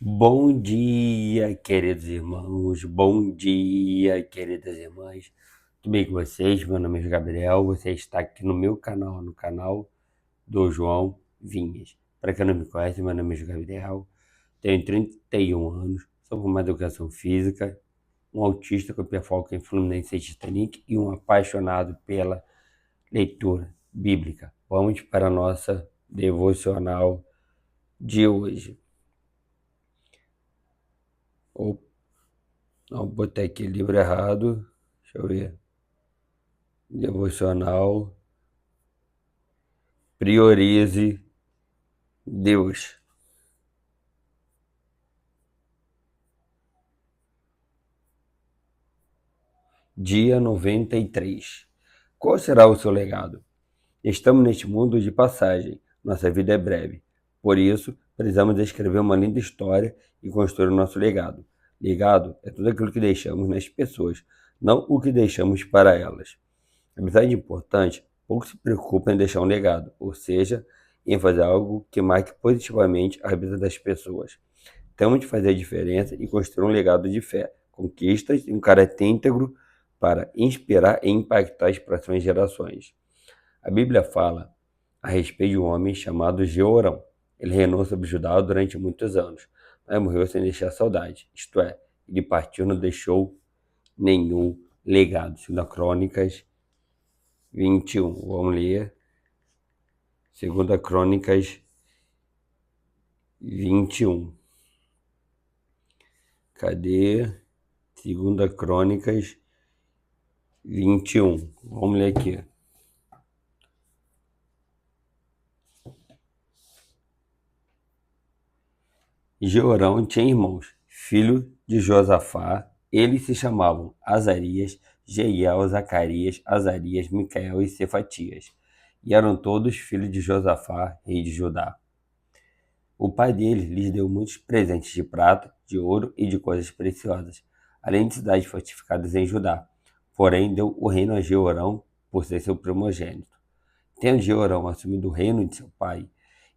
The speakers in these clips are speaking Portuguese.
Bom dia, queridos irmãos. Bom dia, queridas irmãs. Tudo bem com vocês? Meu nome é Gabriel. Você está aqui no meu canal, no canal do João Vinhas. Para quem não me conhece, meu nome é Gabriel. Tenho 31 anos. Sou formado em educação física, um autista com hiperfoco em Fluminense e Titanic e um apaixonado pela leitura bíblica. Vamos para a nossa devocional de hoje. Não, botei aqui livro errado. Deixa eu ver. Devocional. Priorize Deus. Dia 93. Qual será o seu legado? Estamos neste mundo de passagem. Nossa vida é breve. Por isso, precisamos escrever uma linda história e construir o nosso legado. Legado é tudo aquilo que deixamos nas pessoas, não o que deixamos para elas. Apesar de importante, pouco se preocupa em deixar um legado, ou seja, em fazer algo que marque positivamente a vida das pessoas. Temos de fazer a diferença e construir um legado de fé, conquistas e um caráter íntegro para inspirar e impactar as próximas gerações. A Bíblia fala a respeito de um homem chamado Jeorão. Ele reinou sobre Judá durante muitos anos, mas morreu sem deixar saudade, isto é, ele partiu e não deixou nenhum legado. Segunda Crônicas 21. Vamos ler. Segunda Crônicas 21. Cadê? Segunda Crônicas 21. Vamos ler aqui. Jeorão tinha irmãos, filho de Josafá. Eles se chamavam Azarias, Jeiel, Zacarias, Azarias, Micael e Cefatias. E eram todos filhos de Josafá, rei de Judá. O pai deles lhes deu muitos presentes de prata, de ouro e de coisas preciosas, além de cidades fortificadas em Judá. Porém, deu o reino a Jeorão por ser seu primogênito. Tendo Jeorão assumido o reino de seu pai,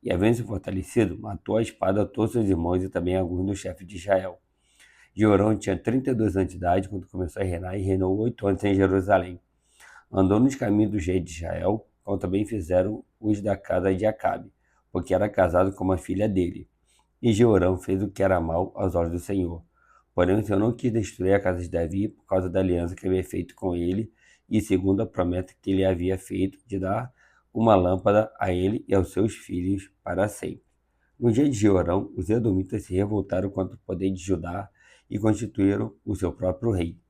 e havendo se fortalecido, matou a espada a todos seus irmãos e também alguns dos chefes de Israel. Jeorão tinha 32 anos de idade quando começou a reinar e reinou 8 anos em Jerusalém. Andou nos caminhos dos reis de Israel, como também fizeram os da casa de Acabe, porque era casado com uma filha dele. E Jeorão fez o que era mal aos olhos do Senhor. Porém, o Senhor não quis destruir a casa de Davi por causa da aliança que havia feito com ele e segundo a promessa que ele havia feito de dar uma lâmpada a ele e aos seus filhos para sempre. No dia de Jeorão, os edomitas se revoltaram contra o poder de Judá e constituíram o seu próprio rei.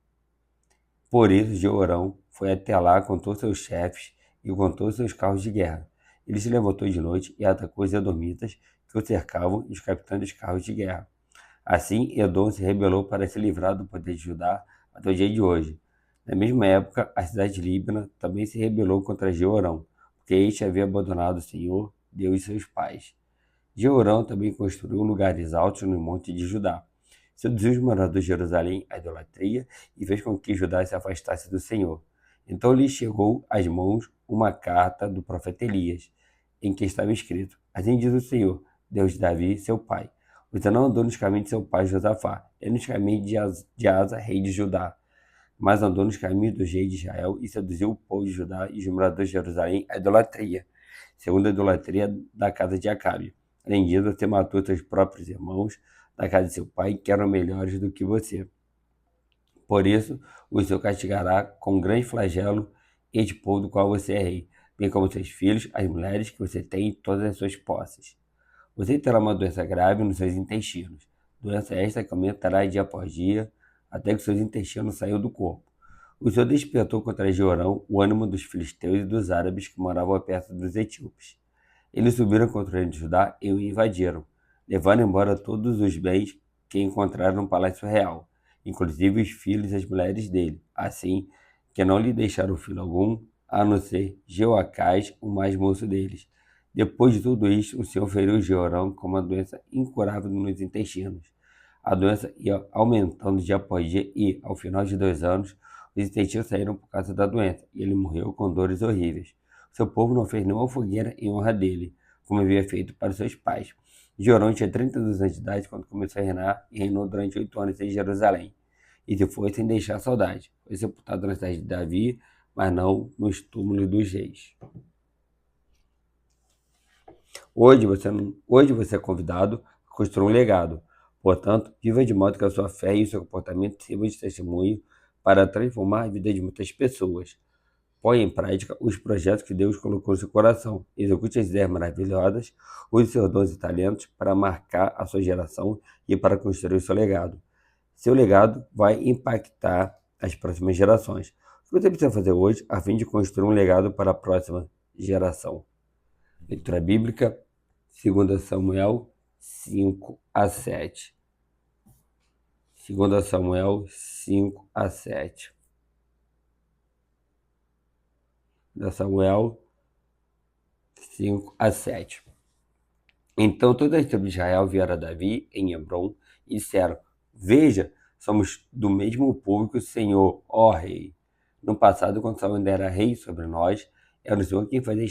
Por isso, Jeorão foi até lá com todos seus chefes e com todos seus carros de guerra. Ele se levantou de noite e atacou os edomitas que o cercavam e os capitães dos carros de guerra. Assim, Edom se rebelou para se livrar do poder de Judá até o dia de hoje. Na mesma época, a cidade de Líbana também se rebelou contra Jeorão, porque este havia abandonado o Senhor, Deus e seus pais. Jeorão também construiu lugares altos no monte de Judá. Seduziu os moradores de Jerusalém à idolatria e fez com que Judá se afastasse do Senhor. Então lhe chegou às mãos uma carta do profeta Elias, em que estava escrito: Assim diz o Senhor, Deus de Davi, seu pai. Você não andou nos caminhos de seu pai Josafá, nem nos caminhos de Asa, rei de Judá, mas andou nos caminhos dos reis de Israel e seduziu o povo de Judá e os moradores de Jerusalém à idolatria, segundo a idolatria da casa de Acabe. Além disso, você matou seus próprios irmãos da casa de seu pai, que eram melhores do que você. Por isso, o Senhor castigará com grande flagelo este povo do qual você é rei, bem como seus filhos, as mulheres que você tem e todas as suas posses. Você terá uma doença grave nos seus intestinos. Doença esta que aumentará dia após dia, até que seus intestinos saiam do corpo. O Senhor despertou contra Jeorão o ânimo dos filisteus e dos árabes que moravam perto dos etíopes. Eles subiram contra o reino de Judá e o invadiram, levando embora todos os bens que encontraram no palácio real, inclusive os filhos e as mulheres dele, assim que não lhe deixaram filho algum, a não ser Jeoacás, o mais moço deles. Depois de tudo isto, o Senhor feriu Jeorão com uma doença incurável nos intestinos. A doença ia aumentando dia após dia e, ao final de 2 anos, os intestinos saíram por causa da doença e ele morreu com dores horríveis. Seu povo não fez nenhuma fogueira em honra dele, como havia feito para seus pais. Jeorão tinha 32 anos de idade quando começou a reinar e reinou durante 8 anos em Jerusalém. E se foi sem deixar saudade. Foi sepultado na cidade de Davi, mas não nos túmulos dos reis. Hoje você é convidado a construir um legado. Portanto, viva de modo que a sua fé e o seu comportamento sirvam de testemunho para transformar a vida de muitas pessoas. Põe em prática os projetos que Deus colocou no seu coração. Execute as ideias maravilhosas, use seus dons e talentos para marcar a sua geração e para construir o seu legado. Seu legado vai impactar as próximas gerações. O que você precisa fazer hoje a fim de construir um legado para a próxima geração? Leitura bíblica, 2 Samuel 5-7. 2 Samuel 5-7. 2 Samuel 5-7. Então todas as tribos de Israel vieram a Davi em Hebrom e disseram: Veja, somos do mesmo povo que o Senhor, ó rei. No passado, quando Saul ainda era rei sobre nós, era o Senhor quem fazia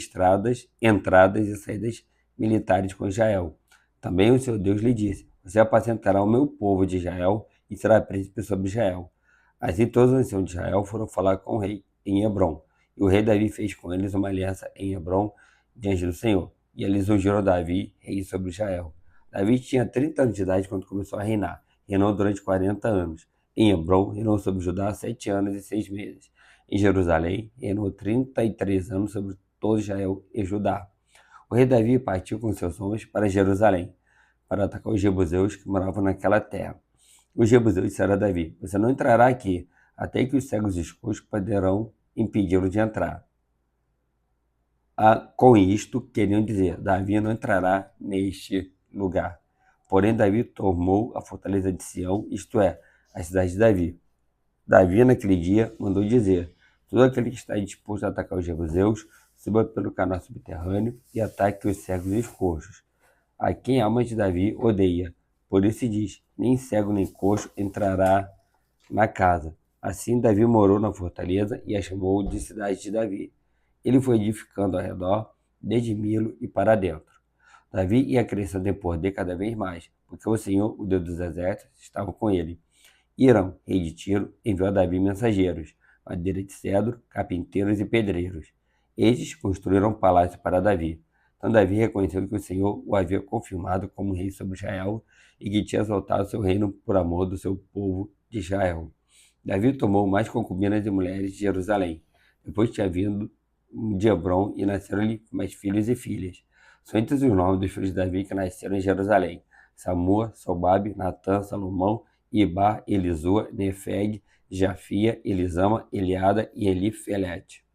entradas e saídas militares com Israel. Também o seu Deus lhe disse: Você apacentará o meu povo de Israel e será príncipe sobre Israel. Assim todos os anciãos de Israel foram falar com o rei em Hebrom. E o rei Davi fez com eles uma aliança em Hebrom diante do Senhor. E eles ungiram Davi, rei sobre Israel. Davi tinha 30 anos de idade quando começou a reinar. Reinou durante 40 anos. Em Hebrom, reinou sobre Judá 7 anos e 6 meses. Em Jerusalém, reinou 33 anos sobre todo Israel e Judá. O rei Davi partiu com seus homens para Jerusalém, para atacar os jebuseus que moravam naquela terra. Os jebuseus disseram a Davi: Você não entrará aqui, até que os cegos e os coxos poderão impedi-lo de entrar. Com isto, queriam dizer: Davi não entrará neste lugar. Porém, Davi tomou a fortaleza de Sião, isto é, a cidade de Davi. Davi, naquele dia, mandou dizer: Todo aquele que está disposto a atacar os jebuseus, suba pelo canal subterrâneo e ataque os cegos e os coxos. A quem a alma de Davi odeia. Por isso diz: Nem cego nem coxo entrará na casa. Assim Davi morou na fortaleza e a chamou de cidade de Davi. Ele foi edificando ao redor, desde Milo e para dentro. Davi ia crescendo em poder cada vez mais, porque o Senhor, o Deus dos exércitos, estava com ele. Irão, rei de Tiro, enviou a Davi mensageiros, madeira de cedro, carpinteiros e pedreiros. Estes construíram um palácio para Davi. Então Davi reconheceu que o Senhor o havia confirmado como rei sobre Israel e que tinha exaltado seu reino por amor do seu povo de Israel. Davi tomou mais concubinas e mulheres de Jerusalém. Depois tinha vindo de Hebrom e nasceram-lhe mais filhos e filhas. São estes os nomes dos filhos de Davi que nasceram em Jerusalém: Samua, Sobabe, Natã, Salomão, Ibar, Elisua, Nefeg, Jafia, Elisama, Eliada e Elifelete.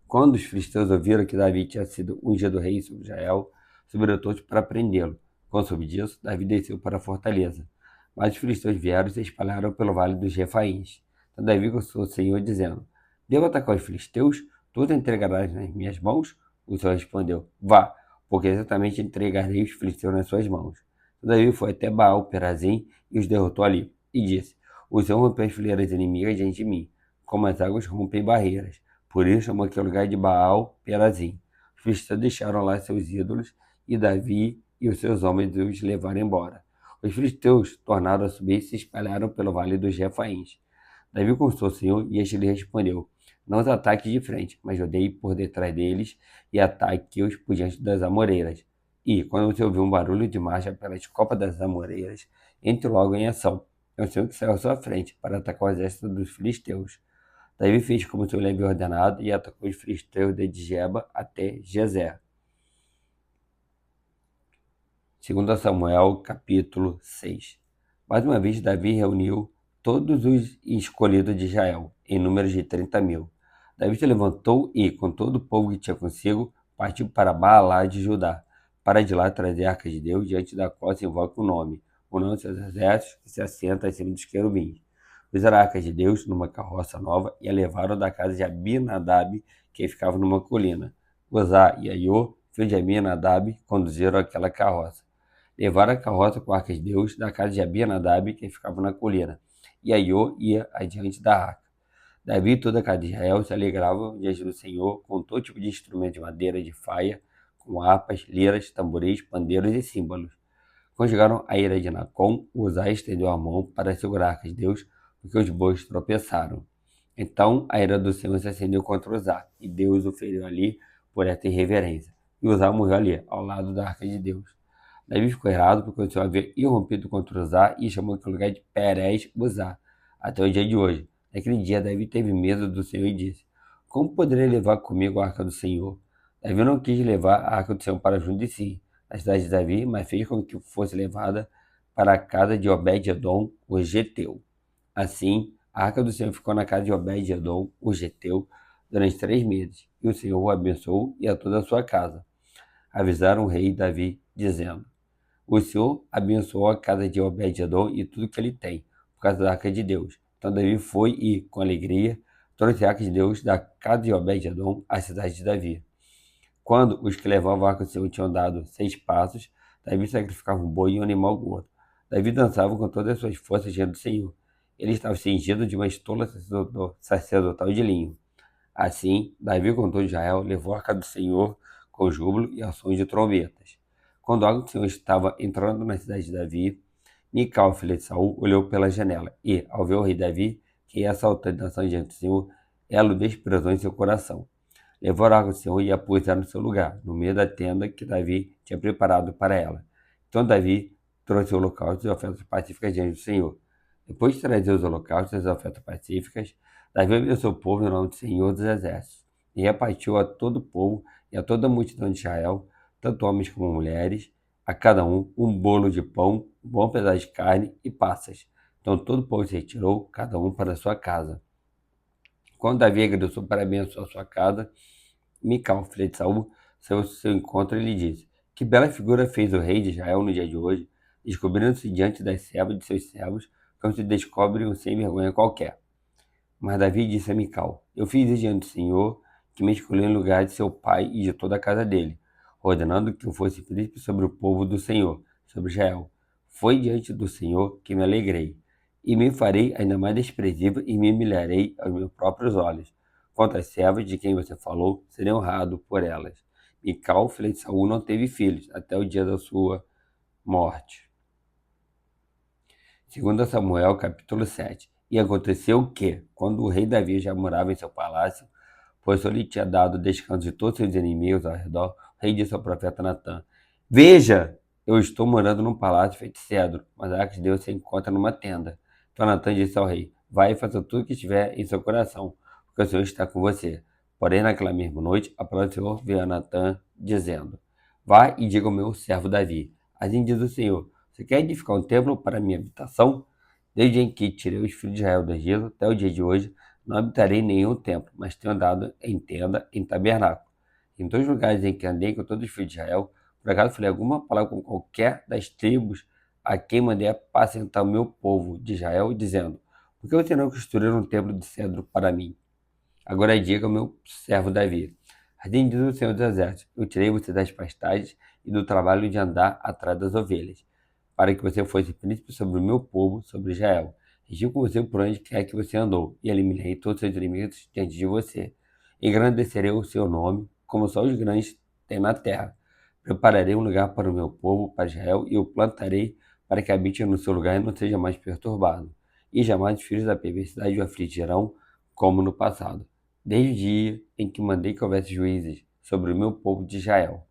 Quando os filisteus ouviram que Davi tinha sido ungido rei sobre Israel, subiram todos para prendê-lo. Com soube disso, Davi desceu para a fortaleza. Mas os filisteus vieram e se espalharam pelo vale dos Refaíns. Então Davi consultou o Senhor, dizendo: Devo atacar os filisteus? Tu te entregarás nas minhas mãos? O Senhor respondeu: Vá, porque exatamente entregarei os filisteus nas suas mãos. Então Davi foi até Baal Perazim e os derrotou ali. E disse: O Senhor rompeu as fileiras inimigas diante de mim, como as águas rompem barreiras. Por isso chamou aquele lugar de Baal Perazim. Os filisteus deixaram lá seus ídolos, e Davi e os seus homens os levaram embora. Os filisteus tornaram a subir e se espalharam pelo vale dos Refaíns. Davi consultou o Senhor e este lhe respondeu: Não os ataque de frente, mas rodeie por detrás deles e ataque-os por diante das amoreiras. E, quando você ouvir um barulho de marcha pelas copas das amoreiras, entre logo em ação. É o Senhor que saiu à sua frente para atacar o exército dos filisteus. Davi fez como o Senhor lhe havia ordenado e atacou os filisteus desde Geba até Gezer. 2 Samuel, capítulo 6. Mais uma vez, Davi reuniu todos os escolhidos de Israel, em número de 30.000. Davi se levantou e, com todo o povo que tinha consigo, partiu para Baalá de Judá, para de lá trazer a arca de Deus, diante da qual se invoca o nome dos seus exércitos, que se assenta acima dos querubins. Fizeram a arca de Deus numa carroça nova e a levaram da casa de Abinadab, que ficava numa colina. Uzá e Aiô, filho de Abinadab, conduziram aquela carroça. Levaram a carroça com a arca de Deus da casa de Abinadab, que ficava na colina, e Aiô ia adiante da arca. Davi e toda a casa de Israel se alegravam diante do Senhor com todo tipo de instrumento de madeira, de faia, com harpas, liras, tamboris, pandeiros e símbolos. Quando chegaram à ira de Nacon, Uzai estendeu a mão para segurar a arca de Deus, porque os bois tropeçaram. Então a ira do Senhor se acendeu contra Uzá, e Deus o feriu ali por essa irreverência. E Uzá morreu ali, ao lado da arca de Deus. Davi ficou irado porque o Senhor havia irrompido contra Uzá e chamou aquele lugar de Perez Uzá, até o dia de hoje. Naquele dia, Davi teve medo do Senhor e disse: Como poderei levar comigo a arca do Senhor? Davi não quis levar a arca do Senhor para junto de si, na cidade de Davi, mas fez com que fosse levada para a casa de Obed-Edom, o Geteu. Assim, a arca do Senhor ficou na casa de Obed-Edom, o Geteu, durante 3 meses, e o Senhor o abençoou e a toda a sua casa. Avisaram o rei Davi, dizendo: O Senhor abençoou a casa de Obed-Edom e tudo que ele tem, por causa da arca de Deus. Então Davi foi e, com alegria, trouxe a arca de Deus da casa de Obed-Edom à cidade de Davi. Quando os que levavam a arca do Senhor tinham dado 6 passos, Davi sacrificava um boi e um animal gordo. Davi dançava com todas as suas forças diante do Senhor. Ele estava cingido de uma estola sacerdotal de linho. Assim, Davi com todo Israel levou a arca do Senhor com júbilo e ao som de trombetas. Quando a arca do Senhor estava entrando na cidade de Davi, Mical, filha de Saul, olhou pela janela e, ao ver o rei Davi, que ia saltando e dançando diante do Senhor, ela o desprezou em seu coração. Levou a arca do Senhor e a puseram no seu lugar, no meio da tenda que Davi tinha preparado para ela. Então Davi trouxe o holocausto e as ofertas pacíficas diante do Senhor. Depois de trazer os holocaustos e as ofertas pacíficas, Davi abençoou o povo em nome do Senhor dos Exércitos, e repartiu a todo o povo e a toda a multidão de Israel, tanto homens como mulheres, a cada um bolo de pão, um bom pedaço de carne e passas. Então todo o povo se retirou, cada um para a sua casa. Quando Davi regressou para abençoar a sua casa, Mical, filha de Saul, saiu ao seu encontro e lhe disse: Que bela figura fez o rei de Israel no dia de hoje, descobrindo-se diante das servas de seus servos, como se descobre um sem vergonha qualquer. Mas Davi disse a Mical: Eu fiz isso diante do Senhor, que me escolheu em lugar de seu pai e de toda a casa dele, ordenando que eu fosse príncipe sobre o povo do Senhor, sobre Israel. Foi diante do Senhor que me alegrei, e me farei ainda mais desprezível e me humilharei aos meus próprios olhos. Quanto às servas de quem você falou, serei honrado por elas. Mical, filha de Saul, não teve filhos até o dia da sua morte. 2 Samuel, capítulo 7. E aconteceu que, quando o rei Davi já morava em seu palácio, pois ele tinha dado descanso de todos seus inimigos ao redor, o rei disse ao profeta Natã: Veja, eu estou morando num palácio feito de cedro, mas a arca de Deus se encontra numa tenda. Então Natã disse ao rei: Vai e faça tudo o que estiver em seu coração, porque o Senhor está com você. Porém, naquela mesma noite, a palavra do Senhor veio a Natã, dizendo: Vá e diga ao meu servo Davi: Assim diz o Senhor: Você quer edificar um templo para minha habitação? Desde em que tirei os filhos de Israel do Egito até o dia de hoje, não habitarei em nenhum templo, mas tenho andado em tenda, em tabernáculo. Em todos os lugares em que andei com todos os filhos de Israel, por acaso falei alguma palavra com qualquer das tribos a quem mandei apacentar o meu povo de Israel, dizendo: Por que você não construiu um templo de cedro para mim? Agora diga ao meu servo Davi: Assim diz o Senhor dos Exércitos: Eu tirei você das pastagens e do trabalho de andar atrás das ovelhas, para que você fosse príncipe sobre o meu povo, sobre Israel. Regi com você por onde quer que você andou, e eliminei todos os seus inimigos diante de você. Engrandecerei o seu nome, como só os grandes têm na terra. Prepararei um lugar para o meu povo, para Israel, e o plantarei para que habite no seu lugar e não seja mais perturbado. E jamais os filhos da perversidade o afligirão, como no passado, desde o dia em que mandei que houvesse juízes sobre o meu povo de Israel.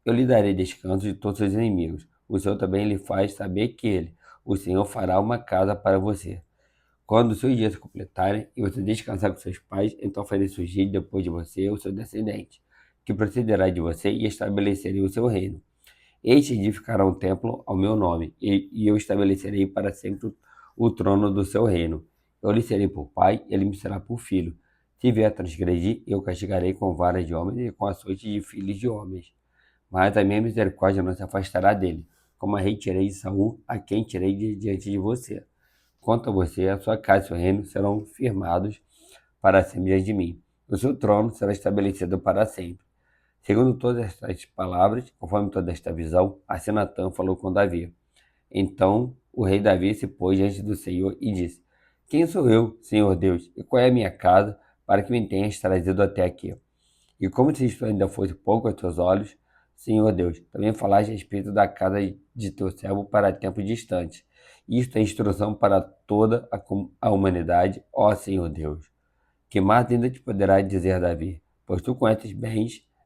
Eu lhe darei descanso de todos os seus inimigos. O Senhor também lhe faz saber que ele, o Senhor, fará uma casa para você. Quando os seus dias se completarem e você descansar com seus pais, então farei surgir depois de você o seu descendente, que procederá de você e estabelecerei o seu reino. Este edificará um templo ao meu nome, e eu estabelecerei para sempre o trono do seu reino. Eu lhe serei por pai, e ele me será por filho. Se vier a transgredir, eu castigarei com vara de homens e com açoite de filhos de homens. Mas a minha misericórdia não se afastará dele, como a retirei de Saul, a quem tirei de diante de você. Quanto a você, a sua casa e seu reino serão firmados para sempre diante de mim. O seu trono será estabelecido para sempre. Segundo todas estas palavras, conforme toda esta visão, assim Natã falou com Davi. Então o rei Davi se pôs diante do Senhor e disse: Quem sou eu, Senhor Deus, e qual é a minha casa, para que me tenhas trazido até aqui? E como se isto ainda fosse pouco aos teus olhos, Senhor Deus. Também falaste a respeito da casa de teu servo para tempos distantes. Isto é instrução para toda a humanidade, ó Senhor Deus. Que mais ainda te poderá dizer Davi? Pois tu conheces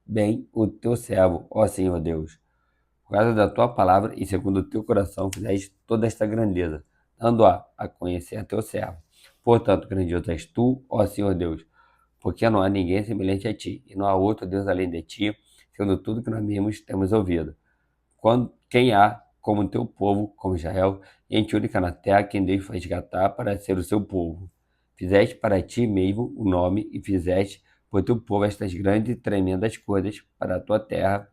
bem o teu servo, ó Senhor Deus. Por causa da tua palavra e segundo o teu coração fizeste toda esta grandeza, dando a conhecer a teu servo. Portanto, grandioso és tu, ó Senhor Deus, porque não há ninguém semelhante a ti, e não há outro Deus além de ti, segundo tudo que nós mesmos temos ouvido. Quem há como teu povo, como Israel, gente única na terra, quem Deus foi resgatar para ser o seu povo. Fizeste para ti mesmo o nome e fizeste por teu povo estas grandes e tremendas coisas para a tua terra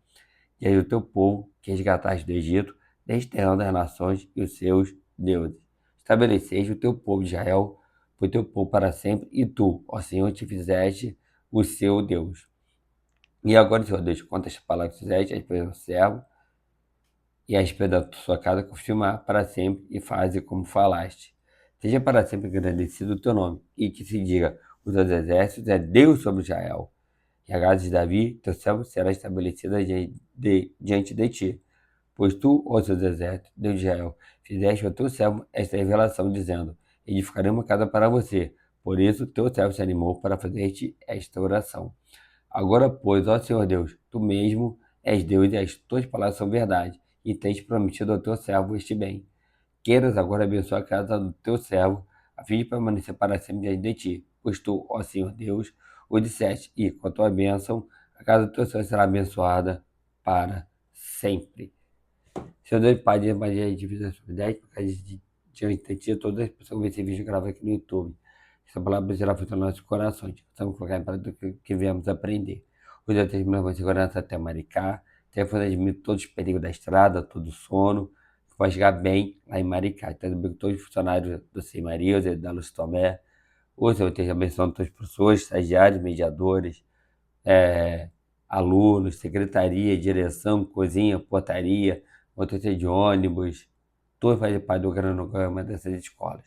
e aí o teu povo que resgataste do Egito, desterrando as nações e os seus deuses. Estabeleceste o teu povo de Israel, foi teu povo para sempre, e tu, ó Senhor, te fizeste o seu Deus. E agora, Senhor Deus, quanto às palavras que fizeste, a respeito do servo, e a respeito da sua casa, confirmar para sempre, e faze como falaste. Seja para sempre agradecido o teu nome, e que se diga, os teus exércitos é Deus sobre Israel. E a casa de Davi, teu servo, será estabelecida diante de ti. Pois tu, ó seus exércitos, Deus de Israel, fizeste ao teu servo esta revelação, dizendo: edificarei uma casa para você. Por isso, teu servo se animou para fazer-te esta oração. Agora, pois, ó Senhor Deus, tu mesmo és Deus e as tuas palavras são verdade, e tens prometido ao teu servo este bem. Queiras agora abençoar a casa do teu servo, a fim de permanecer para sempre diante de ti. Pois tu, ó Senhor Deus, o disseste, e com a tua bênção, a casa do teu servo será abençoada para sempre. Senhor Deus, Pai, de Maria de vida sobre 10, por causa de diante de ti, todas as pessoas que vão ver esse vídeo gravado aqui no YouTube. Essa palavra será feita nos nossos corações. Precisamos colocar em prática tudo que viemos aprender. Hoje eu tenho uma segurança até Maricá, até fazer todos os perigos da estrada, todo o sono, vai chegar bem lá em Maricá. Então, todos os funcionários do Sem Maria, da Luz Tomé, hoje eu tenho abençoado todas as pessoas, estagiários, mediadores, alunos, secretaria, direção, cozinha, portaria, motorista de ônibus, tudo faz parte do cronograma dessas escolas.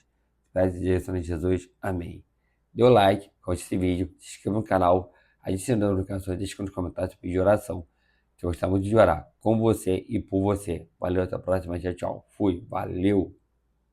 Pede a direção de Jesus. Amém. Dê o like, curte esse vídeo, se inscreva no canal, adicione as notificações, deixe nos comentários e pedir oração. Se eu gostar muito de orar com você e por você. Valeu, até a próxima. Tchau, tchau. Fui. Valeu.